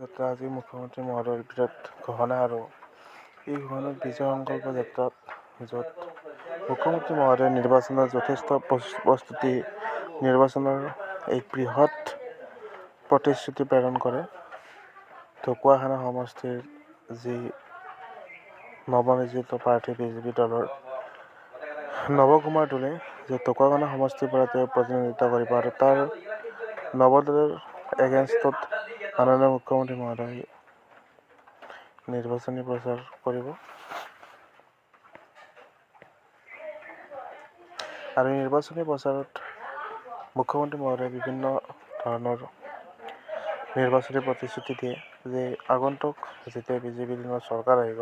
যাত্ৰা আজি মুখ্যমন্ত্ৰী মহোদয়ৰ বিৰাট ঘোষণা আৰু এই ঘোষণাত বিজয় সংকল্প যাত্ৰাত য'ত মুখ্যমন্ত্ৰী মহোদয়ে নিৰ্বাচনৰ যথেষ্ট প্ৰস্তুতি নিৰ্বাচনৰ এক বৃহৎ প্ৰতিশ্ৰুতি প্ৰেৰণ কৰে। ঢকুৱাখানা সমষ্টিৰ যি নৱনিৰ্বাচিত প্ৰাৰ্থী বিজেপি দলৰ নৱকুমাৰ দলে যে ঢকুৱাখানা সমষ্টিৰ পৰা তেওঁ প্ৰতিনিধিত্ব কৰিব আৰু তাৰ নৱদলৰ এগেইনষ্টত মাননীয় মুখ্যমন্ত্ৰী মহোদয় নিৰ্বাচনী প্ৰচাৰ কৰিব আৰু নিৰ্বাচনী প্ৰচাৰত মুখ্যমন্ত্ৰী মহোদয়ে বিভিন্ন ধৰণৰ নিৰ্বাচনী প্ৰতিশ্ৰুতি দিয়ে যে আগন্তুক যেতিয়া বিজেপিৰ দিনৰ চৰকাৰ আহিব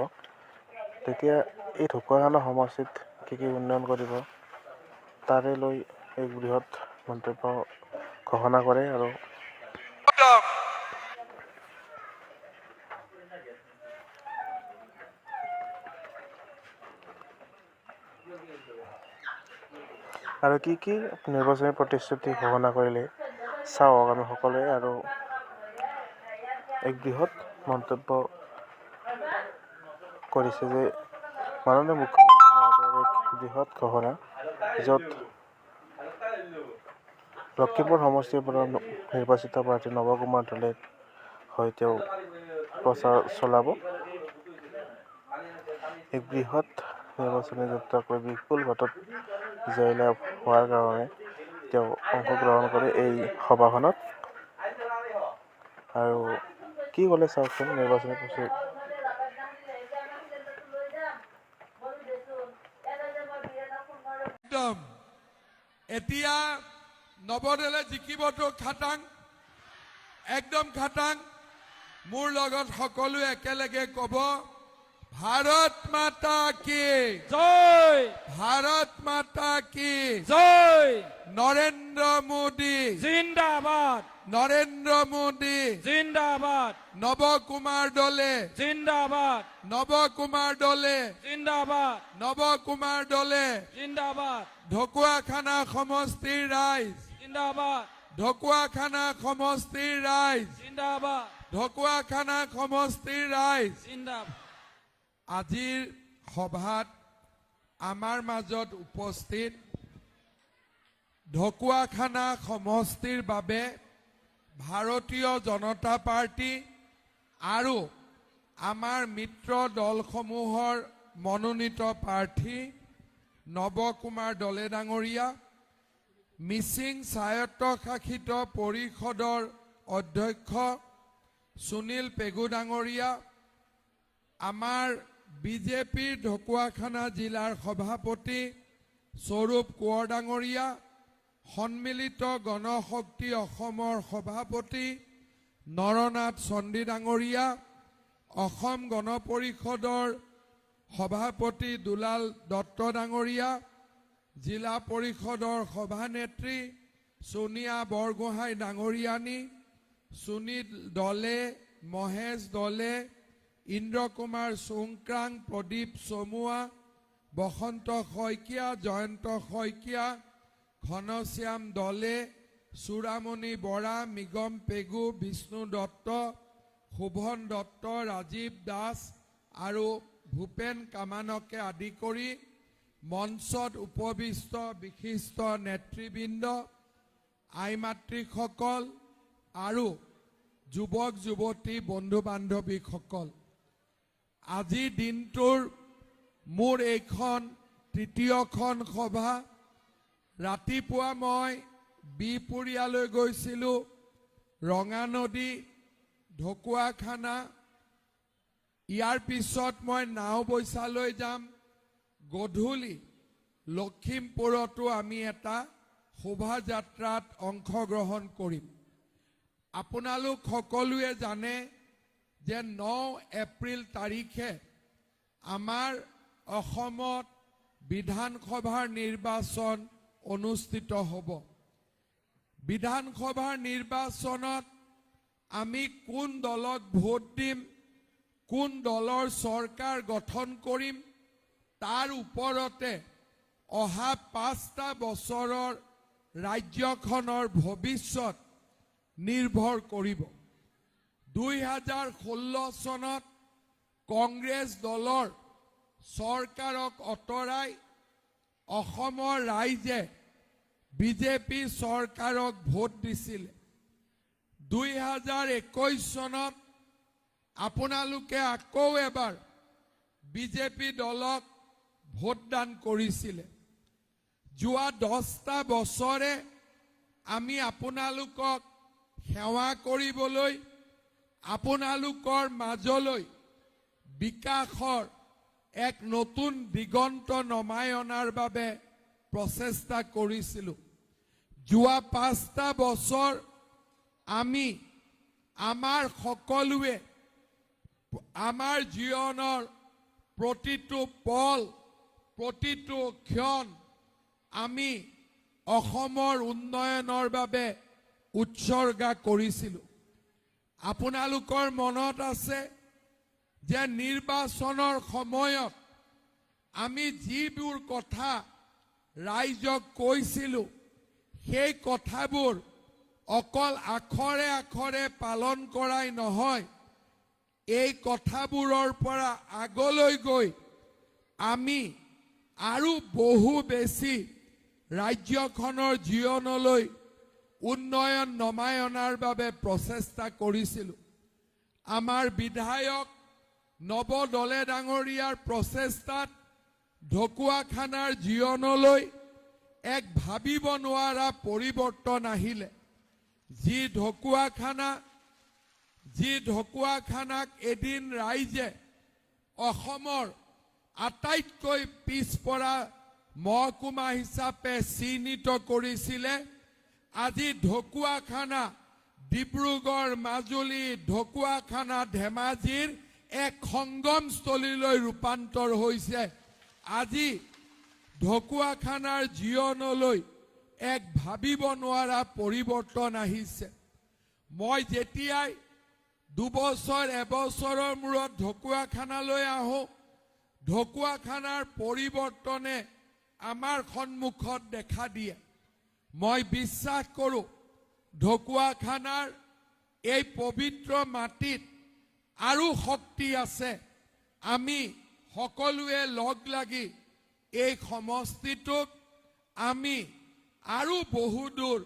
তেতিয়া এই ঢকুৱাখানা সমষ্টিত কি উন্নয়ন কৰিব তাৰে লৈ এক বৃহৎ মন্তব্য ঘোষণা কৰে আৰু কি নিৰ্বাচনী প্ৰতিশ্ৰুতি ঘোষণা কৰিলে চাওক আমি সকলোৱে আৰু এক বৃহৎ মন্তব্য কৰিছে যে মাননীয় মুখ্যমন্ত্ৰী মহোদয়ৰ এক বৃহৎ ঘোষণা য'ত লখিমপুৰ সমষ্টিৰ পৰা নিৰ্বাচিত প্ৰাৰ্থী নৱকুমাৰ দলে হৈ তেওঁ প্ৰচাৰ চলাব। এক বৃহৎ নিৰ্বাচনী যাত্ৰা কৰি বিপুল ভোটত জয়লাভ হোৱাৰ কাৰণে তেওঁ অংশগ্ৰহণ কৰে এই সভাখনত আৰু কি ক'লে চাওকচোন নিৰ্বাচনী প্ৰচাৰ এতিয়া নৱদলে জিকিবতো খাটাং একদম খাটাং মোৰ লগত সকলোৱে একেলগে ক'ব ভাৰত মাতা কি জয় ভাৰত মাতা কি জয় নৰেন্দ্ৰ মোদী জিন্দাবাদ নৰেন্দ্ৰ মোদী জিন্দাবাদ নৱকুমাৰ দলে জিন্দাবাদ নৱকুমাৰ দলে জিন্দাবাদ নৱকুমাৰ দলে জিন্দাবাদ ঢকুৱাখানা সমষ্টিৰ ৰাইজ জিন্দাবাদ ঢকুৱাখানা সমষ্টিৰ ৰাইজ জিন্দাবাদ ঢকুৱাখানা সমষ্টিৰ ৰাইজ জিন্দাবাদ আজিৰ সভাত আমাৰ মাজত উপস্থিত ঢকুৱাখানা সমষ্টিৰ বাবে ভাৰতীয় জনতা পাৰ্টি আৰু আমাৰ মিত্ৰ দলসমূহৰ মনোনীত প্ৰাৰ্থী নৱকুমাৰ দলে ডাঙৰীয়া মিচিং স্বায়ত্তশাসিত পৰিষদৰ অধ্যক্ষ সুনীল পেগু ডাঙৰীয়া আমাৰ বিজেপিৰ ঢকুৱাখানা জিলাৰ সভাপতি স্বৰূপ কোঁৱৰ ডাঙৰীয়া সন্মিলিত গণশক্তি অসমৰ সভাপতি নৰনাথ চণ্ডী ডাঙৰীয়া অসম গণ পৰিষদৰ সভাপতি দুলাল দত্ত ডাঙৰীয়া জিলা পৰিষদৰ সভানেত্ৰী সোনিয়া বৰগোহাঁই ডাঙৰীয়ানী সুনীল দলে মহেশ দলে ইন্দ্ৰ কুমাৰ চুংক্ৰাং প্ৰদীপ চমুৱা বসন্ত শইকীয়া জয়ন্ত শইকীয়া ঘনশ্যাম দলে চূড়ামণি বৰা মৃগম পেগু বিষ্ণু দত্ত শোভন দত্ত ৰাজীৱ দাস আৰু ভূপেন কামানকে আদি কৰি মঞ্চত উপবিষ্ট বিশিষ্ট নেতৃবৃন্দ আই মাতৃসকল আৰু যুৱক যুৱতী বন্ধু বান্ধৱীসকল আজি দিনটোৰ মোৰ এইখন তৃতীয়খন সভা ৰাতিপুৱা মই বিপুৰীয়ালৈ গৈছিলোঁ ৰঙানদী ঢকুৱাখানা ইয়াৰ পিছত মই নাওবৈচালৈ যাম গধূলি লখিমপুৰতো আমি এটা শোভাযাত্ৰাত অংশগ্ৰহণ কৰিম আপোনালোক সকলোৱে জানে যে 9 এপ্ৰিল তাৰিখে আমাৰ অসমত বিধানসভাৰ নিৰ্বাচন অনুষ্ঠিত হ'ব বিধানসভাৰ নিৰ্বাচনত আমি কোন দলক ভোট দিম কোন দলৰ চৰকাৰ গঠন কৰিম তাৰ ওপৰতে অহা 5টা বছৰৰ ৰাজ্যখনৰ ভৱিষ্যত নিৰ্ভৰ কৰিব 2016 চনত কংগ্ৰেছ দলৰ চৰকাৰক অতৰাই অসমৰ ৰাইজে বিজেপি চৰকাৰক ভোট দিছিল। 2021 চনত আপোনালোকে আকৌ এবাৰ বিজেপি দলক ভোটদান কৰিছিলে। যোৱা 10টা বছৰে আমি আপোনালোকক সেৱা কৰিবলৈ, আপোনালোকৰ মাজলৈ বিকাশৰ এক নতুন দিগন্ত নমাই অনাৰ বাবে প্ৰচেষ্টা কৰিছিলোঁ। যোৱা 5টা বছৰ আমি আমাৰ সকলোৱে আমাৰ জীৱনৰ প্ৰতিটো পল, প্ৰতিটো ক্ষণ আমি অসমৰ উন্নয়নৰ বাবে উৎসৰ্গা কৰিছিলোঁ। আপোনালোকৰ মনত আছে যে নিৰ্বাচনৰ সময়ত আমি যিবোৰ কথা ৰাইজক কৈছিলোঁ, সেই কথাবোৰ অকল আখৰে আখৰে পালন কৰাই নহয়, এই কথাবোৰৰ পৰা আগলৈ গৈ আমি আৰু বহু বেছি ৰাজ্যখনৰ জীৱনলৈ উন্নয়ন নমাই অনাৰ বাবে প্ৰচেষ্টা কৰিছিলোঁ। আমাৰ বিধায়ক নৱ দলে ডাঙৰীয়াৰ প্ৰচেষ্টাত ঢকুৱাখানাৰ জীৱনলৈ এক ভাবিব নোৱাৰা পৰিৱৰ্তন আহিলে। যি ঢকুৱাখানাক এদিন ৰাইজে অসমৰ আটাইতকৈ পিছপৰা মহকুমা হিচাপে চিহ্নিত কৰিছিলে, আজি ঢকুৱাখানা ডিব্ৰুগড়, মাজুলী, ঢকুৱাখানা, ধেমাজিৰ এক সংগমস্থলীলৈ ৰূপান্তৰ হৈছে। আজি ঢকুৱাখানাৰ জীৱনলৈ এক ভাবিব নোৱাৰা পৰিৱৰ্তন আহিছে। মই যেতিয়াই 2 বছৰ, 1 বছৰৰ মূৰত ঢকুৱাখানালৈ আহোঁ, ঢকুৱাখানাৰ পৰিৱৰ্তনে আমাৰ সন্মুখত দেখা দিয়ে। মই বিশ্বাস কৰোঁ ঢকুৱাখানাৰ এই পবিত্ৰ মাটিত আৰু শক্তি আছে। আমি সকলোৱে লগ লাগি এই সমষ্টিটোক আমি আৰু বহু দূৰ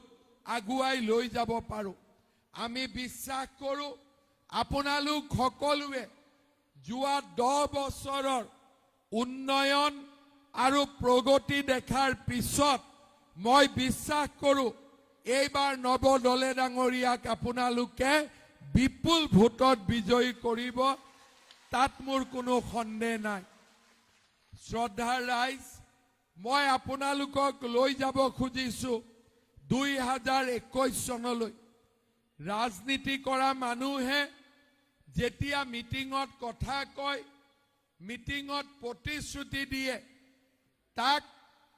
আগুৱাই লৈ যাব পাৰোঁ। আমি বিশ্বাস কৰোঁ আপোনালোক সকলোৱে যোৱা 10 বছৰৰ উন্নয়ন আৰু প্ৰগতি দেখাৰ পিছত মই বিশ্বাস কৰোঁ এইবাৰ নৱ দলে ডাঙৰীয়াক আপোনালোকে বিপুল ভোটত বিজয়ী কৰিব, তাত মোৰ কোনো সন্দেহ নাই। শ্ৰদ্ধাৰ ৰাইজ, মই আপোনালোকক লৈ যাব খুজিছোঁ 2021 চনলৈ। ৰাজনীতি কৰা মানুহে যেতিয়া মিটিঙত কথা কয়, মিটিঙত প্ৰতিশ্ৰুতি দিয়ে, তাক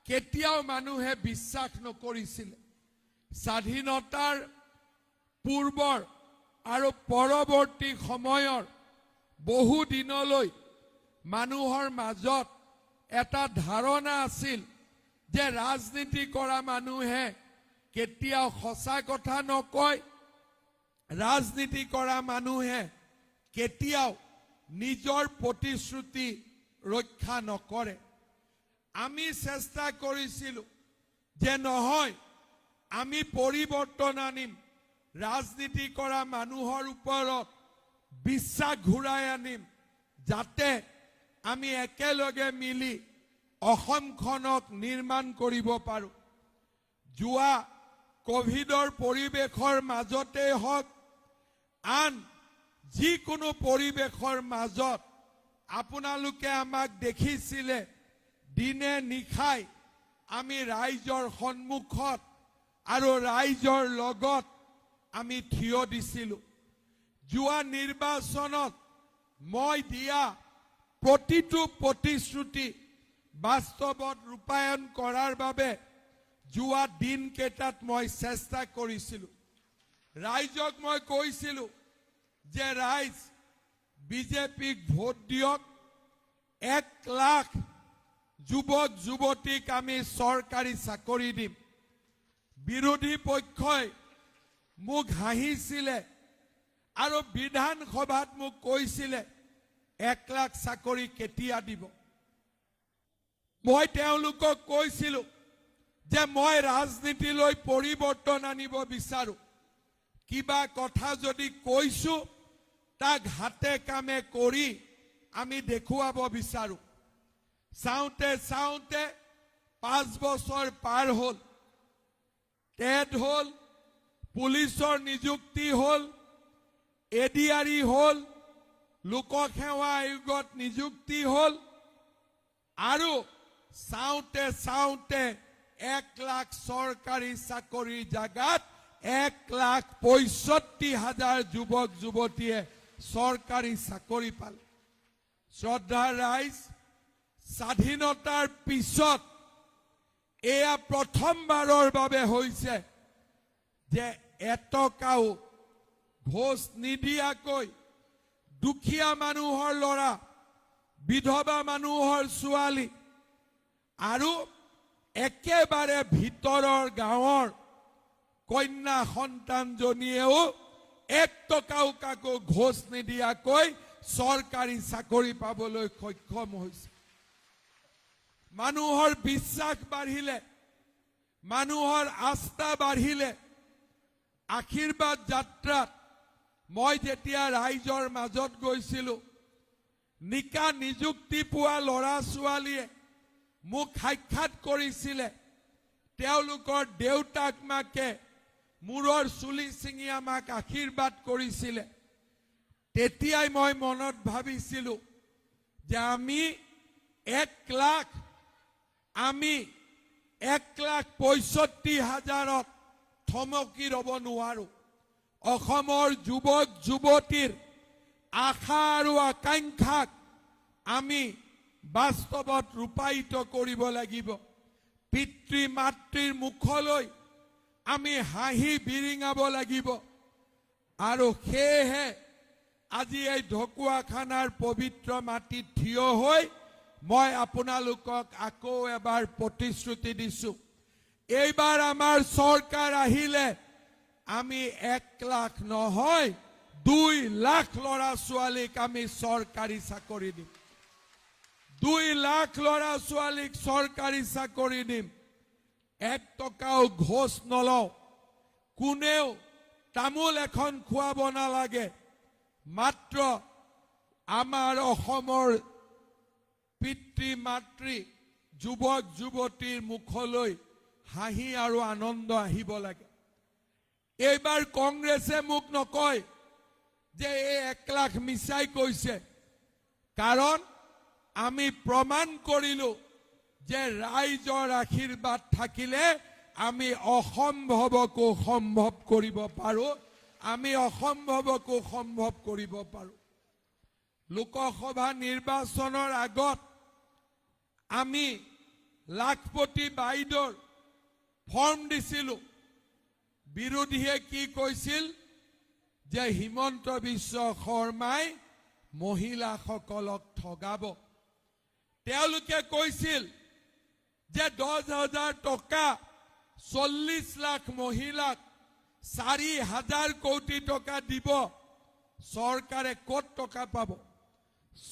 কেতিয়াও মানুহে বিশ্বাস নকৰিছিল। স্বাধীনতাৰ পূৰ্বৰ আৰু পৰৱৰ্তী সময়ৰ বহু দিনলৈ মানুহৰ মাজত এটা ধাৰণা আছিল যে ৰাজনীতি কৰা মানুহে কেতিয়াও সঁচা কথা নকয়, ৰাজনীতি কৰা মানুহে কেতিয়াও নিজৰ প্ৰতিশ্ৰুতি ৰক্ষা নকৰে। আমি চেষ্টা কৰিছিলোঁ যে নহয়, আমি পৰিৱৰ্তন আনিম, ৰাজনীতি কৰা মানুহৰ ওপৰত বিশ্বাস ঘূৰাই আনিম, যাতে আমি একেলগে মিলি অসমখনক নিৰ্মাণ কৰিব পাৰোঁ। যোৱা কোভিডৰ পৰিৱেশৰ মাজতেই হওক, আন যিকোনো পৰিৱেশৰ মাজত আপোনালোকে আমাক দেখিছিলে দিনে নিশাই আমি ৰাইজৰ সন্মুখত আৰু ৰাইজৰ লগত আমি থিয় দিছিলোঁ। যোৱা নিৰ্বাচনত মই দিয়া প্ৰতিটো প্ৰতিশ্ৰুতি বাস্তৱত ৰূপায়ণ কৰাৰ বাবে যোৱা দিনকেইটাত মই চেষ্টা কৰিছিলোঁ। ৰাইজক মই কৈছিলোঁ যে ৰাইজ বিজেপিক ভোট দিয়ক, 1 লাখ যুৱক যুৱতীক আমি চৰকাৰী চাকৰি দিম। বিৰোধী পক্ষই মোক হাঁহিছিলে, আৰু বিধানসভাত মোক কৈছিলে 1 লাখ চাকৰি কেতিয়া দিব। মই তেওঁলোকক কৈছিলোঁ যে মই ৰাজনীতিলৈ পৰিৱৰ্তন আনিব বিচাৰো। কিবা কথা যদি কৈছো তাক হাতে কামে কৰি আমি দেখুৱাব বিচাৰো। চাওঁতে চাওঁতে 5 বছৰ পাৰ হ'ল। টেট হ'ল, পুলিচৰ নিযুক্তি হ'ল, এডিআৰই হ'ল, লোকসেৱা আয়োগত নিযুক্তি হ'ল, আৰু চাওঁতে চাওঁতে 1 লাখ চৰকাৰী চাকৰিৰ জাগাত 1,65,000 যুৱক যুৱতীয়ে চৰকাৰী চাকৰি পালে। শ্ৰদ্ধাৰ ৰাইজ, স্বাধীনতাৰ পিছত এয়া প্ৰথমবাৰৰ বাবে হৈছে যে এটকাও ঘোষ নিদিয়াকৈ দুখীয়া মানুহৰ ল'ৰা, বিধৱা মানুহৰ ছোৱালী আৰু একেবাৰে ভিতৰৰ গাঁৱৰ কন্যা সন্তানজনীয়েও 1 টকাও কাকো ঘোষ নিদিয়াকৈ চৰকাৰী চাকৰি পাবলৈ সক্ষম হৈছে। মানুহৰ বিশ্বাস বাঢ়িলে, মানুহৰ আস্থা বাঢ়িলে। আশীৰ্বাদ যাত্ৰাত মই যেতিয়া ৰাইজৰ মাজত গৈছিলোঁ, নিকা নিযুক্তি পোৱা ল'ৰা ছোৱালীয়ে মোক সাক্ষাৎ কৰিছিলে। তেওঁলোকৰ দেউতাক মাকে মূৰৰ চুলি ছিঙি আমাক আশীৰ্বাদ কৰিছিলে। তেতিয়াই মই মনত ভাবিছিলোঁ যে আমি 1,65,000ত থমকি ৰ'ব নোৱাৰো। অসমৰ যুৱক যুৱতীৰ আশা আৰু আকাংক্ষাক আমি বাস্তৱত ৰূপায়িত কৰিব লাগিব। পিতৃ মাতৃৰ মুখলৈ আমি হাঁহি বিৰিঙাব লাগিব। আৰু সেয়েহে আজি এই ঢকুৱাখানাৰ পবিত্ৰ মাটিত থিয় হৈ মই আপোনালোকক আকৌ এবাৰ প্ৰতিশ্ৰুতি দিছোঁ, এইবাৰ আমাৰ চৰকাৰ আহিলে আমি 1 লাখ নহয় 2 লাখ ল'ৰা ছোৱালীক আমি চৰকাৰী চাকৰি দিম। 2 লাখ ল'ৰা ছোৱালীক চৰকাৰী চাকৰি দিম। 1 টকাও ঘোষ নলওঁ। কোনেও তামোল এখন খুৱাব নালাগে। মাত্ৰ আমাৰ অসমৰ পিতৃ মাতৃ, যুৱক যুৱতীৰ মুখলৈ হাঁহি আৰু আনন্দ আহিব লাগে। এইবাৰ কংগ্ৰেছে মোক নকয় যে এই 1 লাখ মিছাই কৈছে, কাৰণ আমি প্ৰমাণ কৰিলোঁ যে ৰাইজৰ আশীৰ্বাদ থাকিলে আমি অসম্ভৱকো সম্ভৱ কৰিব পাৰোঁ। আমি অসম্ভৱকো সম্ভৱ কৰিব পাৰোঁ। লোকসভা নিৰ্বাচনৰ আগত আমি লাখপতি বাইদেউৰ ফৰ্ম দিছিলোঁ। বিৰোধীয়ে কি কৈছিল যে হিমন্ত বিশ্ব শৰ্মাই মহিলাসকলক ঠগাব। তেওঁলোকে কৈছিল যে 10,000 টকা 40 লাখ মহিলাক 4,000 কোটি টকা দিব। চৰকাৰে ক'ত টকা পাব?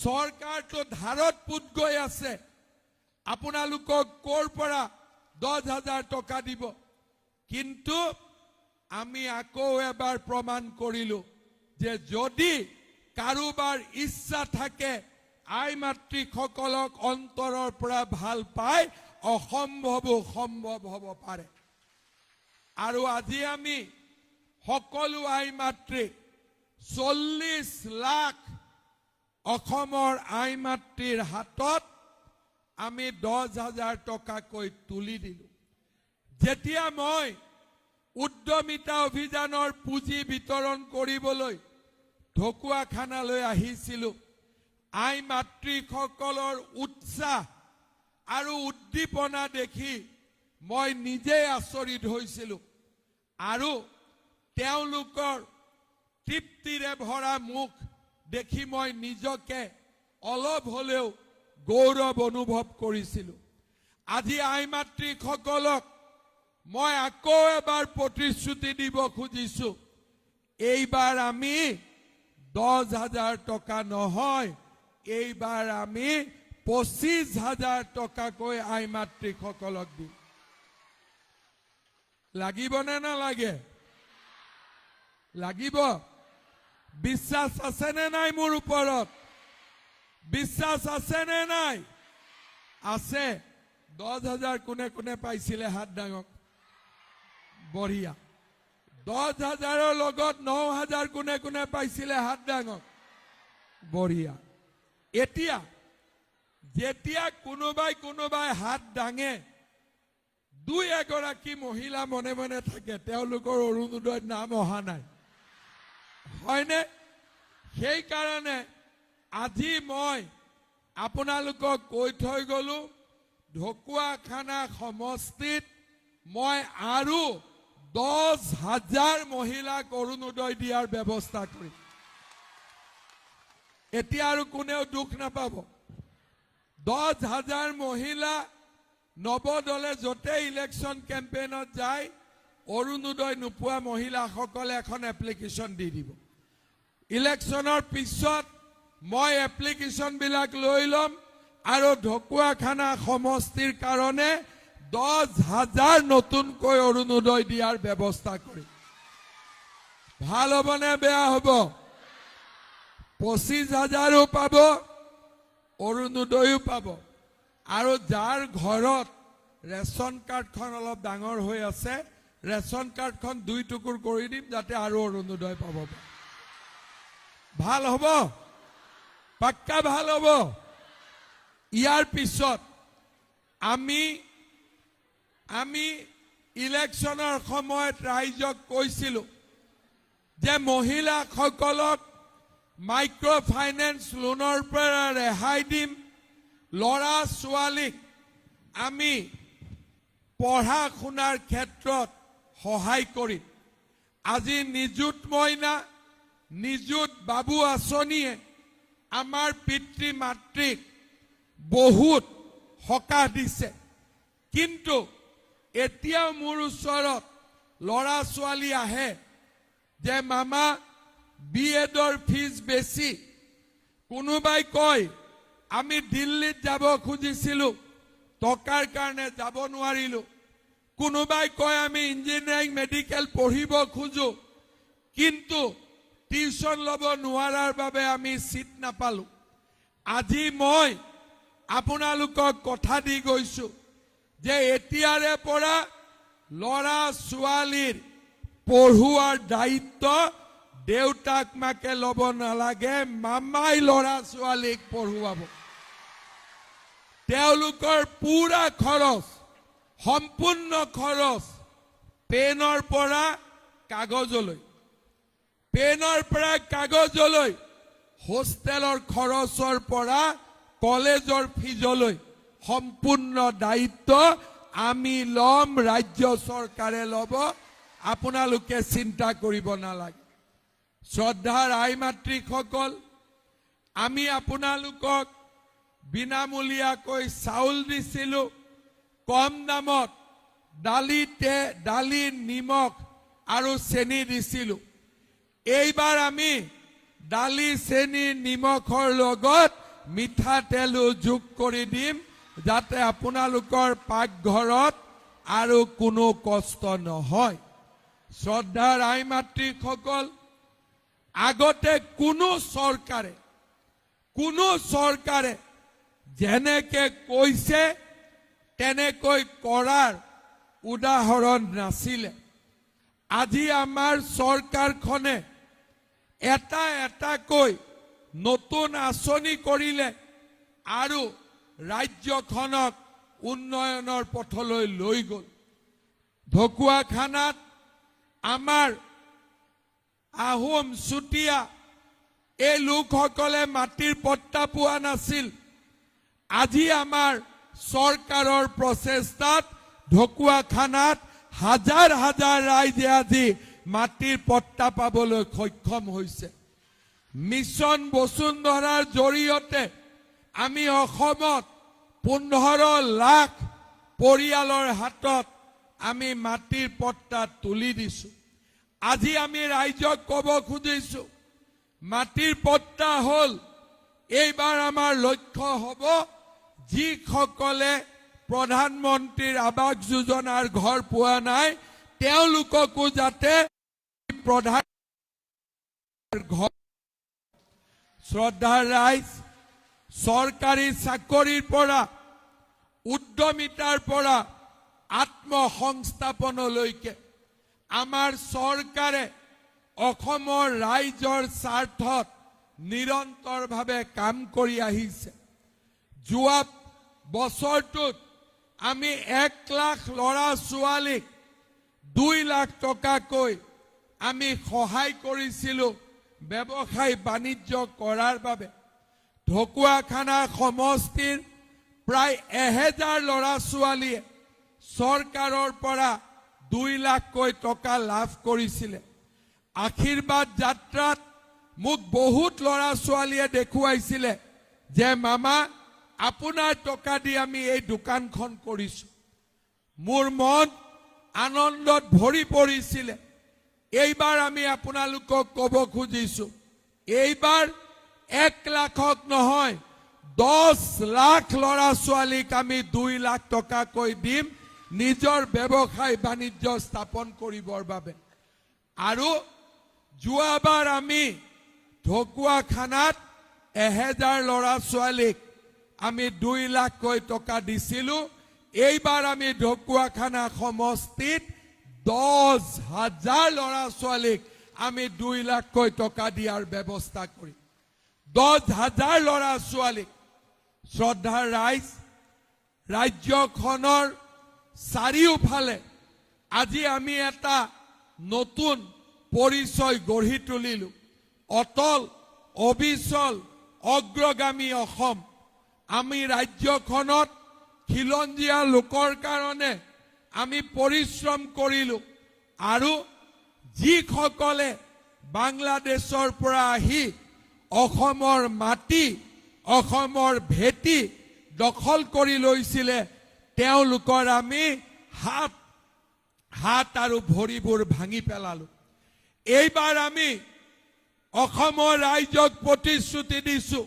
চৰকাৰটো ধাৰত পুত গৈ আছে। আপোনালোকক ক'ৰ পৰা 10,000 টকা দিব? কিন্তু আমি আকৌ এবাৰ প্ৰমাণ কৰিলোঁ যে যদি কাৰোবাৰ ইচ্ছা থাকে, আই মাতৃসকলক অন্তৰৰ পৰা ভাল পায়, অসম্ভৱো সম্ভৱ হ'ব পাৰে। আৰু আজি আমি সকলো আই মাতৃক 40 লাখ অসমৰ আই মাতৃৰ হাতত আমি 10,000 টকাকৈ তুলি দিলোঁ। যেতিয়া মই উদ্যমিতা অভিযানৰ পুঁজি বিতৰণ কৰিবলৈ ঢকুৱাখানালৈ আহিছিলোঁ, আই মাতৃসকলৰ উৎসাহ আৰু উদ্দীপনা দেখি মই নিজে আচৰিত হৈছিলোঁ। আৰু তেওঁলোকৰ তৃপ্তিৰে ভৰা মুখ দেখি মই নিজকে অলপ হ'লেও গৌৰৱ অনুভৱ কৰিছিলোঁ। আজি আই মাতৃসকলক মই আকৌ এবাৰ প্ৰতিশ্ৰুতি দিব খুজিছোঁ, এইবাৰ আমি 10,000 টকা নহয়, এইবাৰ আমি 25,000 টকাকৈ আই মাতৃসকলক দিম। লাগিবনে নালাগে? লাগিব। বিশ্বাস আছেনে নাই মোৰ ওপৰত? বিশ্বাস আছেনে নাই? আছে। 10,000 কোনে কোনে পাইছিলে হাত ডাঙক? বঢ়িয়া। 10,000ৰ লগত 9,000 কোনে কোনে পাইছিলে হাত ডাঙক? বঢ়িয়া। এতিয়া যেতিয়া কোনোবাই হাত দাঙে, 2-এগৰাকী মহিলা মনে মনে থাকে, তেওঁলোকৰ অৰুণোদয়ত নাম অহা নাই, হয়নে? সেইকাৰণে আজি মই আপোনালোকক কৈ থৈ গলো, ঢকুৱাখানা সমষ্টিত মই আৰু 10,000 মহিলাক অৰুণোদয় দিয়াৰ ব্যৱস্থা কৰিম। এতিয়া আৰু কোনেও দুখ নাপাব। 10,000 মহিলা নৱদলে য'তে ইলেকশ্যন কেম্পেইনত যায়, অৰুণোদয় নোপোৱা মহিলাসকলে এখন এপ্লিকেশ্যন দি দিব। ইলেকশ্যনৰ পিছত মই এপ্লিকেশ্যনবিলাক লৈ ল'ম আৰু ঢকুৱাখানা সমষ্টিৰ কাৰণে 10,000 নতুনকৈ অৰুণোদয় দিয়াৰ ব্যৱস্থা কৰিম। ভাল হ'বনে বেয়া হ'ব? 25,000ও পাব, অৰুণোদয়ো পাব। আৰু যাৰ ঘৰত ৰেচন কাৰ্ডখন অলপ ডাঙৰ হৈ আছে, ৰেচন কাৰ্ডখন 2 টুকুৰ কৰি দিম, যাতে আৰু অৰুণোদয় পাব। ভাল হ'ব? পাক্কা ভাল হ'ব? ইয়াৰ পিছত আমি ইলেকশ্যনৰ সময়ত ৰাইজক কৈছিলো যে মহিলাসকলক মাইক্ৰ' ফাইনেন্স লোনৰ পৰা ৰেহাই দিম, ল'ৰা ছোৱালীক আমি পঢ়া শুনাৰ ক্ষেত্ৰত সহায় কৰিম। আজি নিযুত মইনা, নিযুত বাবু আঁচনিয়ে আমাৰ পিতৃ মাতৃক বহুত সকাহ দিছে। কিন্তু এতিয়াও মোৰ ওচৰত ল'ৰা ছোৱালী আহে যে মামা BEdৰ ফিজ বেছি। কোনোবাই কয় আমি দিল্লীত যাব খুজিছিলো, টকাৰ কাৰণে যাব নোৱাৰিলো। কোনোবাই কয় আমি ইঞ্জিনিয়াৰিং মেডিকেল পঢ়িব খোজো, কিন্তু টিউচন ল'ব নোৱাৰাৰ বাবে আমি চিট নাপালো। আজি মই আপোনালোকক কথা দি গৈছো যে এতিয়াৰে পৰা ল'ৰা ছোৱালীৰ পঢ়ুৱাৰ দায়িত্ব দেউতাক মাকে ল'ব নালাগে, মামাই ল'ৰা ছোৱালীক পঢ়ুৱাব। তেওঁলোকৰ পুৰা খৰচ, সম্পূৰ্ণ খৰচ, পেনৰ পৰা কাগজলৈ, হোষ্টেলৰ খৰচৰ পৰা কলেজৰ ফিজলৈ সম্পূৰ্ণ দায়িত্ব আমি ল'ম, ৰাজ্য চৰকাৰে ল'ব। আপোনালোকে চিন্তা কৰিব নালাগে। শ্ৰদ্ধাৰ আই মাতৃসকল, আমি আপোনালোকক বিনামূলীয়াকৈ চাউল দিছিলো, কম দামত দালি, নিমখ আৰু চেনি দিছিলো। এইবাৰ আমি দালি, চেনি, নিমখৰ লগত মিঠাতেলো যোগ কৰি দিম, যাতে আপোনালোকৰ পাকঘৰত আৰু কোনো কষ্ট নহয়। শ্ৰদ্ধাৰ আই মাতৃসকল, আগতে কোনো চৰকাৰে যেনেকে কৈছে তেনেকৈ কৰাৰ উদাহৰণ নাছিলে। আজি আমাৰ চৰকাৰখনে এটাকৈ নতুন আঁচনি কৰিলে আৰু ৰাজ্যখনক উন্নয়নৰ পথলৈ লৈ গ'ল। ঢকুৱাখানাত আমাৰ আহোম, চুতীয়া এই লোকসকলে মাটিৰ পট্টা পোৱা নাছিল। আজি আমাৰ চৰকাৰৰ প্ৰচেষ্টাত ঢকুৱাখানাত হাজাৰ হাজাৰ ৰাইজে আজি মাটিৰ পট্টা পাবলৈ সক্ষম হৈছে। মিছন বসুন্ধৰাৰ জৰিয়তে আমি অসমত 15 লাখ পৰিয়ালৰ হাতত আমি মাটিৰ পট্টা তুলি দিছো। আজি আমি ৰাইজক ক'ব খুজিছো, মাটিৰ পট্টা হ'ল এইবাৰ আমাৰ লক্ষ্য হ'ব যিসকলে প্ৰধানমন্ত্ৰীৰ আৱাস যোজনাৰ ঘৰ পোৱা নাই তেওঁলোককো যাতে প্ৰধান ঘৰ শ্ৰদ্ধাৰ ৰাইজ চৰকাৰী চাকৰিৰ পৰা উদ্যমিতাৰ পৰা আত্মসংস্থাপনলৈকে আমাৰ চৰকাৰে অসমৰ ৰাইজৰ স্বাৰ্থত নিৰন্তৰভাৱে কাম কৰি আহিছে। যোৱা বছৰটোত আমি 1 লাখ ল'ৰা ছোৱালীক 2 লাখ টকাকৈ আমি সহায় কৰিছিলোঁ ব্যৱসায় বাণিজ্য কৰাৰ বাবে। ঢকুৱাখানা সমষ্টিৰ প্ৰায় 1000 ল'ৰা ছোৱালীয়ে চৰকাৰৰ পৰা 2 লাখকৈ টকা লাভ কৰিছিলে। আশীৰ্বাদ যাত্ৰাত মোক বহুত ল'ৰা ছোৱালীয়ে দেখুৱাইছিলে যে মামা আপোনাৰ টকা দি আমি এই দোকানখন কৰিছোঁ। মোৰ মন আনন্দত ভৰি পৰিছিলে। এইবাৰ আমি আপোনালোকক ক'ব খুজিছোঁ এইবাৰ 1 লাখক নহয় 10 লাখ ল'ৰা ছোৱালীক আমি 2 লাখ টকাকৈ দিম নিজৰ ব্যৱসায় বাণিজ্য স্থাপন কৰিবৰ বাবে। আৰু যোৱাবাৰ আমি ঢকুৱাখানাত 1000 ল'ৰা ছোৱালীক আমি 2 লাখকৈ টকা দিছিলোঁ। এইবাৰ আমি ঢকুৱাখানা সমষ্টিত 10,000 ল'ৰা ছোৱালীক আমি 2 লাখকৈ টকা দিয়াৰ ব্যৱস্থা কৰিম। 10,000 ল'ৰা ছোৱালীক। শ্ৰদ্ধাৰ ৰাইজ ৰাজ্যখনৰ চাৰিওফালে আজি আমি এটা নতুন পৰিচয় গঢ়ি তুলিলোঁ। অটল অবিচল অগ্ৰগামী অসম। আমি ৰাজ্যখনত খিলঞ্জীয়া লোকৰ কাৰণে আমি পৰিশ্ৰম কৰিলোঁ আৰু যিসকলে বাংলাদেশৰ পৰা আহি অসমৰ মাটি অসমৰ ভেটি দখল কৰি লৈছিলে তেওঁলোকৰ আমি হাত আৰু ভৰিবোৰ ভাঙি পেলালোঁ। এইবাৰ আমি অসমৰ ৰাইজক প্ৰতিশ্ৰুতি দিছোঁ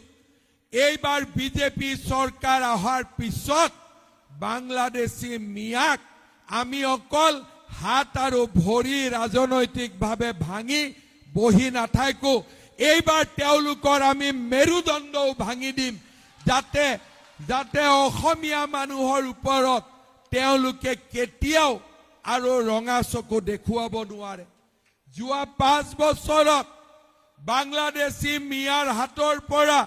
এইবাৰ বিজেপি চৰকাৰ অহাৰ পিছত বাংলাদেশী মিয়াক আমি অকল হাত আৰু ভৰি ৰাজনৈতিকভাৱে ভাঙি বহি নাথাকো। এইবাৰ তেওঁলোকৰ আমি মেৰুদণ্ডও ভাঙি দিম যাতে অসমীয়া মানুহৰ ওপৰত তেওঁলোকে কেতিয়াও আৰু ৰঙা চকু দেখুৱাব নোৱাৰে। যোৱা 5 বছৰত বাংলাদেশী মিয়াৰ হাতৰ পৰা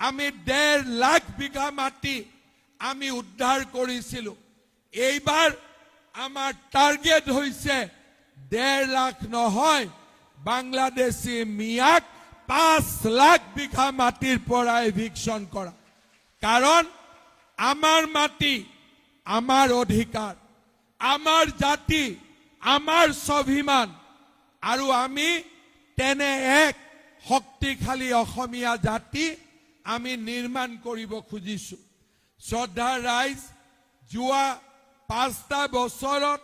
আমি 1.5 লাখ বিঘা মাটি আমি উদ্ধাৰ কৰিছিলোঁ। এইবাৰ আমাৰ টাৰ্গেট হৈছে 1.5 লাখ নহয় বাংলাদেশী মিয়াক 5 লাখ বিঘা মাটিৰ পৰা এভিকশন কৰা। কাৰণ আমাৰ মাটি আমাৰ অধিকাৰ, আমাৰ জাতি আমাৰ স্বাভিমান আৰু আমি তেনে এক শক্তিশালী অসমীয়া জাতি আমি নিৰ্মাণ কৰিব খুজিছোঁ। শ্ৰদ্ধাৰ ৰাইজ যোৱা 5টা বছৰত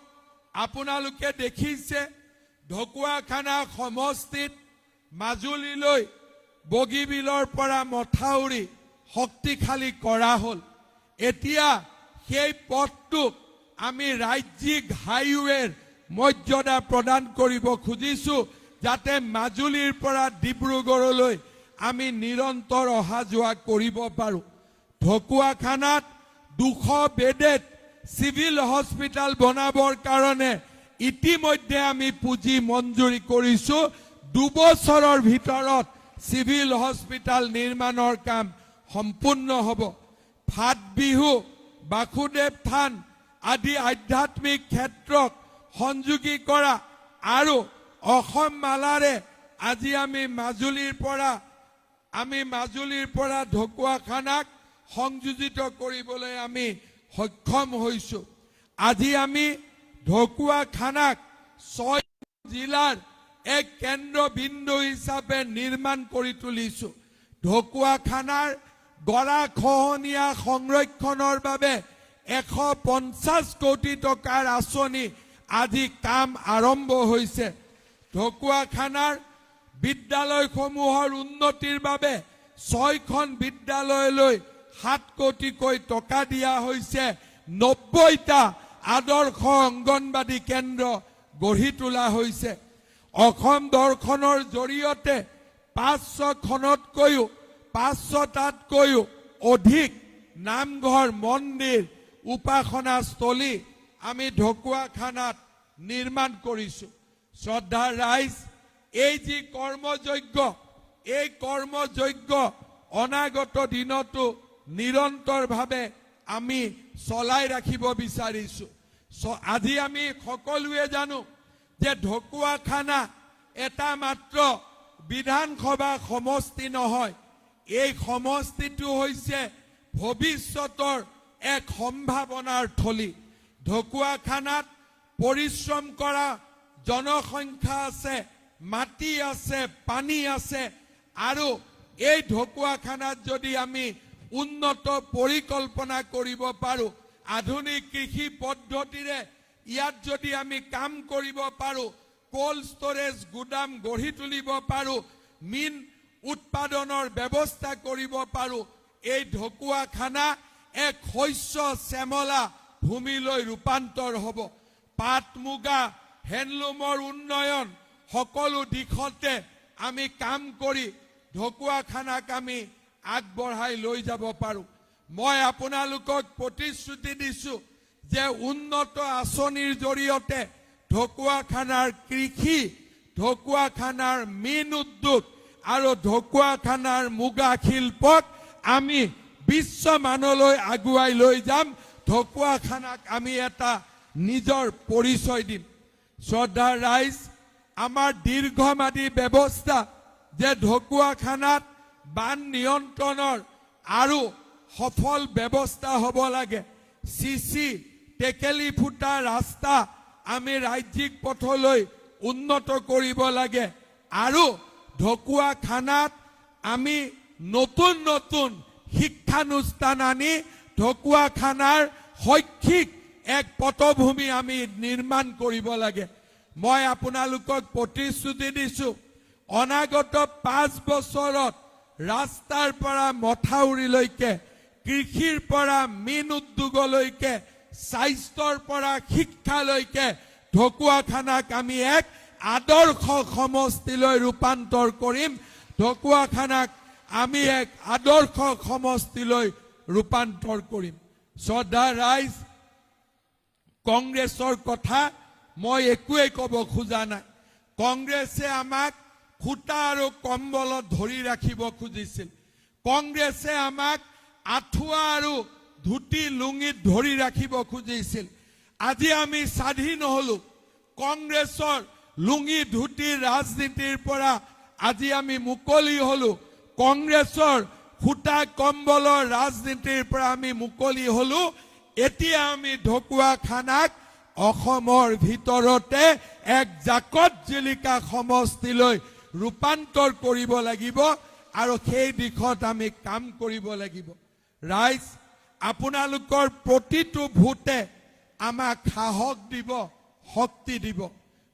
আপোনালোকে দেখিছে ঢকুৱাখানা সমষ্টিত মাজুলীলৈ বগীবিলৰ পৰা মথাউৰি শক্তিশালী কৰা হ'ল। এতিয়া সেই পথটোক আমি ৰাজ্যিক হাইৱেৰ মৰ্যাদা প্ৰদান কৰিব খুজিছোঁ যাতে মাজুলীৰ পৰা ডিব্ৰুগড়লৈ আমি নিৰন্তৰ অহা যোৱা কৰিব পাৰোঁ। ঢকুৱাখানাত 200 বেডেড চিভিল হস্পিটাল বনাবৰ কাৰণে ইতিমধ্যে আমি পুঁজি মঞ্জুৰি কৰিছোঁ। 2 বছৰৰ ভিতৰত চিভিল হস্পিটাল নিৰ্মাণৰ কাম সম্পূৰ্ণ হ'ব। ফাট বিহু বাসুদেৱ থান আদি আধ্যাত্মিক ক্ষেত্ৰক সংযোগী কৰা আৰু অসম মালাৰে আজি আমি মাজুলীৰ পৰা ঢকুৱাখানাক সংযোজিত কৰিবলৈ আমি সক্ষম হৈছোঁ। আজি আমি ঢকুৱাখানাক 6 জিলাৰ এক কেন্দ্ৰবিন্দু হিচাপে নিৰ্মাণ কৰি তুলিছোঁ। ঢকুৱাখানাৰ গৰাখহনীয়া সংৰক্ষণৰ বাবে 150 কোটি টকাৰ আঁচনি আজি কাম আৰম্ভ হৈছে। ঢকুৱাখানাৰ বিদ্যালয়সমূহৰ উন্নতিৰ বাবে 6খন বিদ্যালয়লৈ 7 কোটিকৈ টকা দিয়া হৈছে 90টা আদৰ্শ অংগনবাদী কেন্দ্ৰ গঢ়ি তোলা হৈছে অসম দৰ্শনৰ জৰিয়তে 500খনতকৈও 500টাতকৈও অধিক নামঘৰ মন্দিৰ উপাসনাস্থলী আমি ঢকুৱাখানাত নিৰ্মাণ কৰিছো শ্ৰদ্ধাৰ ৰাইজ এই যি কৰ্মযজ্ঞ অনাগত দিনতো নিৰন্তৰভাৱে আমি চলাই ৰাখিব বিচাৰিছো আজি আমি সকলোৱে জানো যে ঢকুৱাখানা এটা মাত্ৰ বিধানসভা সমষ্টি নহয় এই সমষ্টিটো হৈছে ভৱিষ্যতৰ এক সম্ভাৱনাৰ থলী ঢকুৱাখানাত পৰিশ্ৰম কৰা জনসংখ্যা আছে মাটি আছে পানী আছে আৰু এই ঢকুৱাখানাত যদি আমি উন্নত পৰিকল্পনা কৰিব পাৰো আধুনিক কৃষি পদ্ধতিৰে ইয়াত যদি আমি কাম কৰিব পাৰো কোল্ড ষ্টৰেজ গুদাম গঢ়ি তুলিব পাৰো মিন উৎপাদনৰ ব্যৱস্থা কৰিব পাৰো এই ঢকুৱাখানা এক শস্য শ্যামলা ভূমিলৈ ৰূপান্তৰ হ'ব পাট মুগা হেণ্ডলুমৰ উন্নয়ন সকলো দিশতে আমি কাম কৰি ঢকুৱাখানাক আমি আগবঢ়াই লৈ যাব পাৰো মই আপোনালোকক প্ৰতিশ্ৰুতি দিছো যে উন্নত আঁচনিৰ জৰিয়তে ঢকুৱাখানাৰ কৃষি ঢকুৱাখানাৰ মীন উদ্যোগ আৰু ঢকুৱাখানাৰ মুগা শিল্পক আমি বিশ্বমানলৈ আগুৱাই লৈ যাম ঢকুৱাখানাক আমি এটা নিজৰ পৰিচয় দিম শ্ৰদ্ধাৰ ৰাইজ আমাৰ দীৰ্ঘম্যাদী ব্যৱস্থা যে ঢকুৱাখানাত বান নিয়ন্ত্ৰণৰ আৰু সফল ব্যৱস্থা হ'ব লাগে চিচি টেকেলি ফুটা ৰাস্তা আমি ৰাজ্যিক পথলৈ উন্নত কৰিব লাগে আৰু ঢকুৱাখানাত আমি নতুন শিক্ষানুষ্ঠান আনি ঢকুৱাখানাৰ শৈক্ষিক এক পটভূমি আমি নিৰ্মাণ কৰিব লাগে মই আপোনালোকক প্ৰতিশ্ৰুতি দিছো অনাগত 5 বছৰত ৰাস্তাৰ পৰা মথাউৰিলৈকে কৃষিৰ পৰা মীন উদ্যোগলৈকে স্বাস্থ্যৰ পৰা শিক্ষালৈকে ঢকুৱাখানাক আমি এক আদৰ্শ সমষ্টিলৈ ৰূপান্তৰ কৰিম ঢকুৱাখানাক আমি এক আদৰ্শ সমষ্টিলৈ ৰূপান্তৰ কৰিম শ্ৰদ্ধা ৰাইজ কংগ্ৰেছৰ কথা মই একোৱেই ক'ব খোজা নাই কংগ্ৰেছে আমাক খুটা আৰু কম্বলত ধৰি ৰাখিব খুজিছিল কংগ্ৰেছে আমাক আঠুৱা আৰু ধুতি লুঙিত ধৰি ৰাখিব খুজিছিল আজি আমি স্বাধীন হলো কংগ্ৰেছৰ লুঙি ধুতিৰ ৰাজনীতিৰ পৰা আজি আমি মুকলি হলো কংগ্ৰেছৰ খুটা কম্বলৰ ৰাজনীতিৰ পৰা আমি মুকলি হলো এতিয়া আমি ঢকুৱাখানাক অসমৰ ভিতৰতে এক জাকত জিলিকা সমষ্টিলৈ ৰূপান্তৰ কৰিব লাগিব আৰু সেই দিশত আমি কাম কৰিব লাগিব ৰাইজ আপোনালোকৰ প্ৰতিটো ভোটে আমাক সাহস দিব শক্তি দিব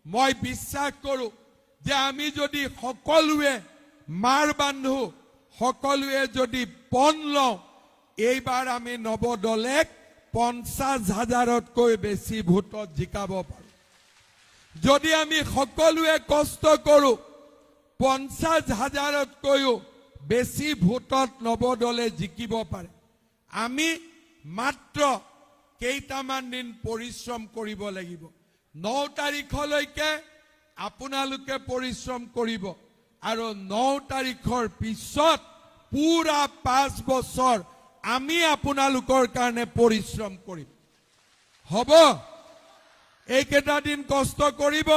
মই বিশ্বাস কৰো যে আমি যদি সকলোৱে মাৰ বান্ধো সকলোৱে যদি পণ লওঁ এইবাৰ আমি নৱদলেক 50,000তকৈ বেছি ভোটত জিকাব পাৰো যদি আমি সকলোৱে কষ্ট কৰো 50,000তকৈও বেছি ভোটত নৱদলে জিকিব পাৰে আমি মাত্ৰ কেইটামান দিন পৰিশ্ৰম কৰিব লাগিব 9 তাৰিখলৈকে আপোনালোকে পৰিশ্ৰম কৰিব আৰু 9 তাৰিখৰ পিছত পুৰা 5 বছৰ আমি আপোনালোকৰ কাৰণে পৰিশ্ৰম কৰিম হ'ব এইকেইটা দিন কষ্ট কৰিব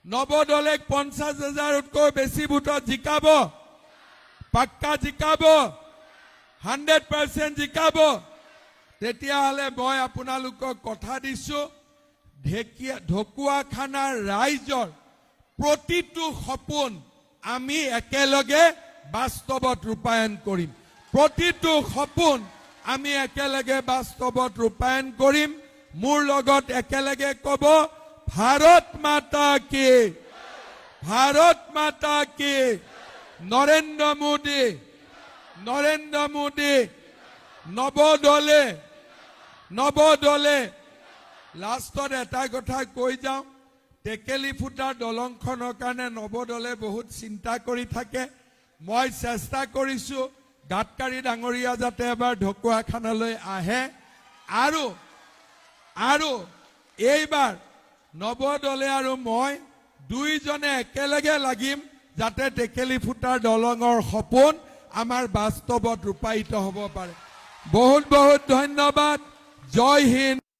নৱদলে 50,000তকৈ বেছি ভোটত জিকাব পাক্কা জিকাব 100% জিকাব তেতিয়াহ'লে মই আপোনালোকক কথা দিছো ঢকুৱাখানাৰ ৰাইজৰ প্ৰতিটো সপোন আমি একেলগে বাস্তৱত ৰূপায়ণ কৰিম প্ৰতিটো সপোন আমি একেলগে বাস্তৱত ৰূপায়ণ কৰিম মোৰ লগত একেলগে ক'ব ভাৰত মাতা কি ভাৰত মাতা কি নৰেন্দ্ৰ মোদী নৱদলে লাষ্টত এটা কথা কৈ যাওঁ টেকেলি ফুটাৰ দলংখনৰ কাৰণে নৱদলে বহুত চিন্তা কৰি থাকে মই চেষ্টা কৰিছোঁ গাডকাৰী ডাঙৰীয়া যাতে এবাৰ ঢকুৱাখানালৈ আহে আৰু এইবাৰ নৱদলে আৰু মই দুইজনে একেলগে লাগিম যাতে টেকেলি ফুটাৰ দলঙৰ সপোন আমাৰ বাস্তৱত ৰূপায়িত হ'ব পাৰে বহুত বহুত ধন্যবাদ জয় হিন্দ